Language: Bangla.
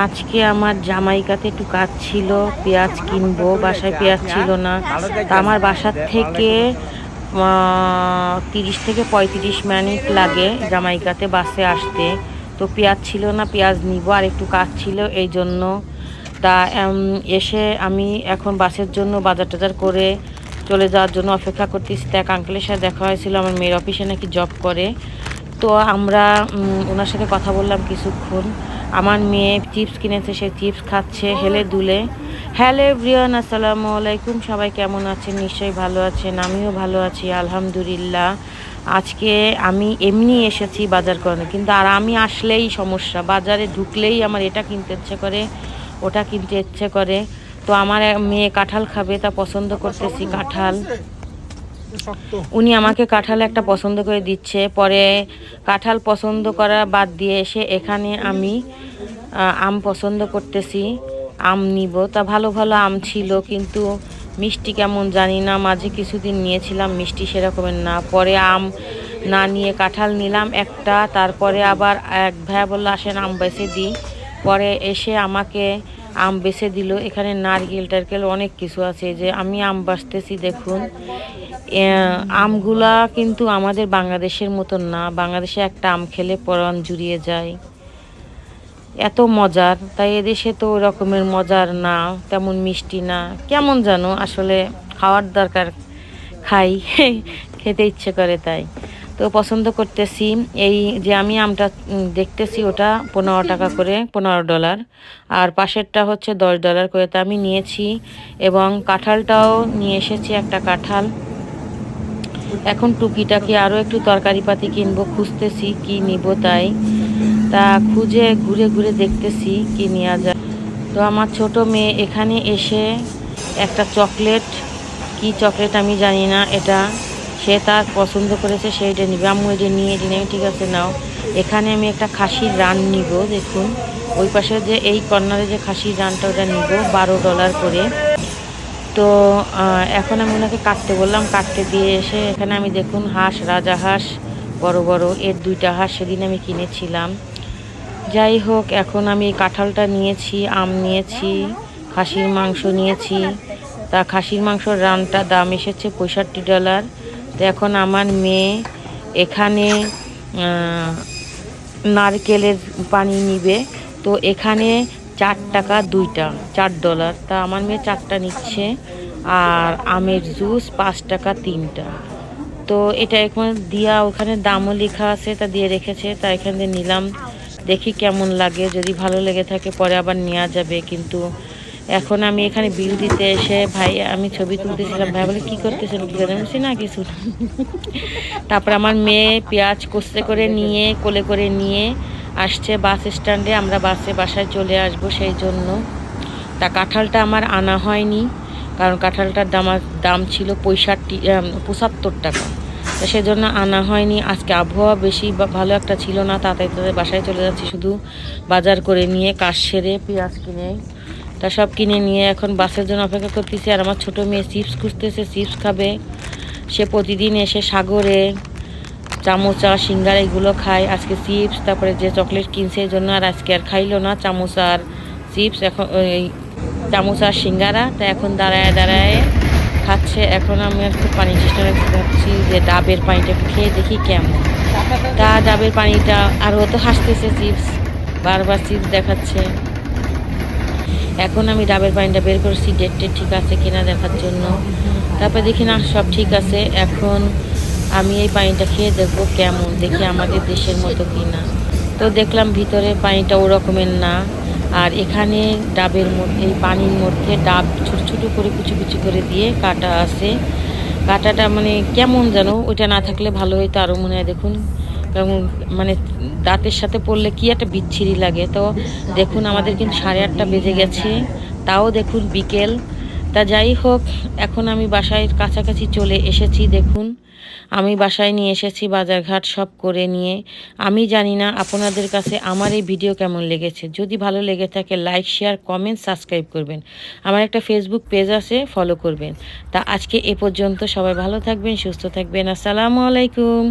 আজকে আমার জামাইকাতে একটু কাজ ছিল, পেঁয়াজ কিনবো, বাসায় পেঁয়াজ ছিল না। তা আমার বাসার থেকে 30 থেকে 35 মিনিট লাগে জামাইকাতে বাসে আসতে। তো পেঁয়াজ ছিল না, পেঁয়াজ নিব, আর একটু কাজ ছিল এই জন্য। তা এসে আমি এখন বাসের জন্য বাজার টাজার করে চলে যাওয়ার জন্য অপেক্ষা করতেছি। তা এক আঙ্কেলের সাথে দেখা হয়েছিল, আমার মেয়ের অফিসে নাকি জব করে। তো আমরা ওনার সাথে কথা বললাম কিছুক্ষণ। আমার মেয়ে চিপস কিনেছে, সে চিপস খাচ্ছে হেলে দুলে। হ্যালো এভরিওয়ান, আসসালামু আলাইকুম। সবাই কেমন আছেন? নিশ্চয়ই ভালো আছেন, আমিও ভালো আছি আলহামদুলিল্লাহ। আজকে আমি এমনি এসেছি বাজার করতে, কিন্তু আর আমি আসলেই সমস্যা, বাজারে ঢুকলেই আমার এটা কিনতে ইচ্ছে করে, ওটা কিনতে ইচ্ছে করে। তো আমার মেয়ে কাঁঠাল খাবে, তা পছন্দ করতেছি কাঁঠাল। উনি আমাকে কাঁঠাল একটা পছন্দ করে দিচ্ছে। পরে কাঁঠাল পছন্দ করা বাদ দিয়ে এসে এখানে আমি আম পছন্দ করতেছি, আম নিব। তা ভালো ভালো আম ছিল, কিন্তু মিষ্টি কেমন জানি না। মাঝে কিছুদিন নিয়েছিলাম, মিষ্টি সেরকমের না। পরে আম না নিয়ে কাঁঠাল নিলাম একটা। তারপরে আবার এক ভাইয়া বললো আসেন আম বেছে দিই। পরে এসে আমাকে আম বেছে দিল। এখানে নারকেল টারকেল অনেক কিছু আছে, যে আমি আম বাছতেছি দেখুন। আমগুলা কিন্তু আমাদের বাংলাদেশের মতন না। বাংলাদেশে একটা আম খেলে পরাণ জুড়িয়ে যায়, এত মজার। তাই এদেশে তো ওই রকমের মজার না, তেমন মিষ্টি না, কেমন জানো। আসলে খাওয়ার দরকার, খাই খেতে ইচ্ছে করে তাই। তো পছন্দ করতেছি। এই যে আমি আমটা দেখতেছি, ওটা $15 করে, $15। আর পাশেরটা হচ্ছে $10 করে। তা আমি নিয়েছি, এবং কাঁঠালটাও নিয়ে এসেছি, একটা কাঁঠাল। এখন টুকিটাকি আরও একটু তরকারিপাতি কিনবো, খুঁজতেছি কি নিব তাই। তা খুঁজে ঘুরে ঘুরে দেখতেছি কি নেওয়া যায়। তো আমার ছোট মেয়ে এখানে এসে একটা চকলেট, কি চকলেট আমি জানি না, এটা সে তার পছন্দ করেছে, সেইটা নিবে। আম্মু এটা নিয়ে এটি নেবে, ঠিক আছে নাও। এখানে আমি একটা খাসির রান নিব, দেখুন ওই পাশে যে এই কর্নারে যে খাসির রানটা, ওটা নিব $12 করে। তো এখন আমি ওনাকে কাটতে বললাম, কাটতে দিয়ে এসে এখানে আমি দেখুন হাঁস, রাজা হাঁস, বড় বড়, এর 2টা হাঁস সেদিন আমি কিনেছিলাম। যাই হোক, এখন আমি কাঁঠালটা নিয়েছি, আম নিয়েছি, খাসির মাংস নিয়েছি। তা খাসির মাংসর রানটা দাম এসেছে $65। তো এখন আমার মেয়ে এখানে নারকেলের পানি নিবে। তো এখানে $4 2টা, $4। তা আমার মেয়ে 4টা নিচ্ছে। আর আমের জুস $5 3টা। তো এটা এখন দিয়া, ওখানে দামও লেখা আছে, তা দিয়ে রেখেছে। তা এখান থেকে নিলাম, দেখি কেমন লাগে। যদি ভালো লেগে থাকে পরে আবার নেওয়া যাবে। কিন্তু এখন আমি এখানে বিল দিতে এসে, ভাই আমি ছবি তুলতেছিলাম, ভাই বলে কী করতেছেন, কী করতেছি না কিছু। তারপর আমার মেয়ে পেঁয়াজ কষতে করে নিয়ে, কোলে করে নিয়ে আসছে বাস স্ট্যান্ডে। আমরা বাসে বাসায় চলে আসব সেই জন্য। তা কাঁঠালটা আমার আনা হয়নি, কারণ কাঁঠালটার দাম ছিল 75 টাকা। তো সেজন্য আনা হয়নি। আজকে আবহাওয়া বেশি ভালো একটা ছিল না, তাড়াতাড়ি তাদের বাসায় চলে যাচ্ছি শুধু বাজার করে নিয়ে, কাজ সেরে, পেঁয়াজ কিনে। তা সব কিনে নিয়ে এখন বাসের জন্য অপেক্ষা করতেছি। আর আমার ছোটো মেয়ে চিপস খুঁজতেছে, চিপস খাবে। সে প্রতিদিন এসে সাগরে চামচা, সিঙ্গারা এগুলো খায়। আজকে চিপস, তারপরে যে চকলেট কিনছে এই জন্য আর আজকে আর খাইলো না চামচ আর চিপস, এখন ওই চামচ আর সিঙ্গারা। তা এখন দাঁড়ায় দাঁড়ায় খাচ্ছে। এখন আমি একটু পানি চেষ্টা করছি যে ডাবের পানিটা একটু খেয়ে দেখি কেমন। তা ডাবের পানিটা, আর ও তো হাসতেছে, চিপস বারবার চিপস দেখাচ্ছে। এখন আমি ডাবের পানিটা বের করছি, ডেটটা ঠিক আছে কিনা দেখার জন্য। তারপরে দেখি না, সব ঠিক আছে। এখন আমি এই পানিটা খেয়ে দেখবো কেমন, দেখি আমাদের দেশের মতো কিনা। তো দেখলাম ভিতরে পানিটা ওরকমের না। আর এখানে ডাবের মধ্যে, এই পানির মধ্যে ডাব ছোটো ছোটো করে কুচি কুচি করে দিয়ে কাটা আছে। কাটাটা মানে কেমন যেন, ওইটা না থাকলে ভালো হইতো আরও মনে হয়। দেখুন কেমন, মানে দাঁতের সাথে পড়লে কি একটা বিচ্ছিরি লাগে। তো দেখুন আমাদের কিন্তু 8:30 বেজে গেছে, তাও দেখুন বিকেল। তা যাই হোক, এখন আমি বাসায় কাছাকাছি চলে এসেছি। দেখুন আমি বাসায় নিয়ে এসেছি বাজারঘাট সব করে নিয়ে। আমি জানি না আপনাদের কাছে আমার এই ভিডিও কেমন লেগেছে। যদি ভালো লেগে থাকে লাইক, শেয়ার, কমেন্ট, সাবস্ক্রাইব করবেন। আমার একটা ফেসবুক পেজ আছে, ফলো করবেন। তা আজকে এ পর্যন্ত, সবাই ভালো থাকবেন, সুস্থ থাকবেন। আসসালামু আলাইকুম।